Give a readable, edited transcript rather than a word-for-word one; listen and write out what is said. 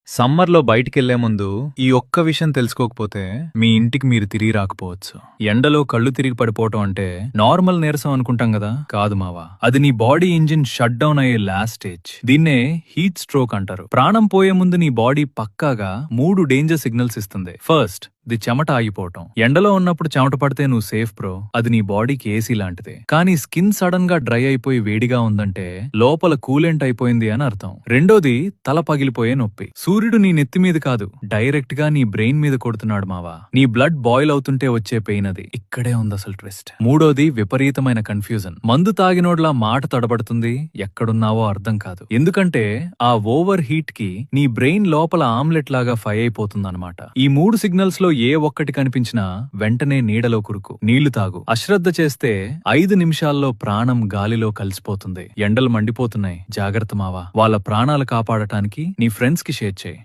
సమ్మర్‌లో బయటికెళ్లే ముందు ఈ ఒక్క విషయం తెలుసుకోకపోతే మీ ఇంటికి మీరు తిరిగి రాకపోవచ్చు. ఎండలో కళ్ళు తిరిగి పడిపోవటం అంటే నార్మల్ నీరసం అనుకుంటాం గదా! కాదు మావా. అది నీ బాడీ ఇంజిన్ షట్ డౌన్ అయ్యే లాస్ట్ స్టేజ్. దీన్నే హీట్ స్ట్రోక్ అంటారు. ప్రాణం పోయే ముందు నీ బాడీ పక్కాగా 3 డేంజర్ సిగ్నల్స్ ఇస్తుంది. ఫస్ట్, ది చెమట ఆగిపోవటం. ఎండలో ఉన్నప్పుడు చెమట పడితే నువ్వు సేఫ్ బ్రో. అది నీ బాడీకి ఏసీ లాంటిది. కానీ స్కిన్ సడన్ గా డ్రై అయిపోయి వేడిగా ఉందంటే లోపల కూలెంట్ అయిపోయింది అని అర్థం. రెండోది, తల పగిలిపోయే నొప్పి. సూర్యుడు నీ నెత్తి మీద కాదు, డైరెక్ట్ గా నీ బ్రెయిన్ మీద కొడుతున్నాడు మావా. నీ బ్లడ్ బాయిల్ అవుతుంటే వచ్చే పెయిన్ అది. ఇక్కడే ఉంది అసలు ట్విస్ట్. మూడోది, విపరీతమైన కన్ఫ్యూజన్. మందు తాగినోడ్లా మాట తడబడుతుంది, ఎక్కడున్నావో అర్థం కాదు. ఎందుకంటే ఆ ఓవర్ హీట్ కి నీ బ్రెయిన్ లోపల ఆమ్లెట్ లాగా ఫై అయిపోతుందన్నమాట. ఈ 3 సిగ్నల్స్ లో ఏ ఒక్కటి కనిపించినా వెంటనే నీడలో కురుకు, నీళ్లు తాగు. అశ్రద్ధ చేస్తే 5 నిమిషాల్లో ప్రాణం గాలిలో కలిసిపోతుంది. ఎండలు మండిపోతున్నాయి, జాగ్రత్త మావా. వాళ్ళ ప్రాణాలు కాపాడటానికి నీ ఫ్రెండ్స్ కి షేర్ చేయి.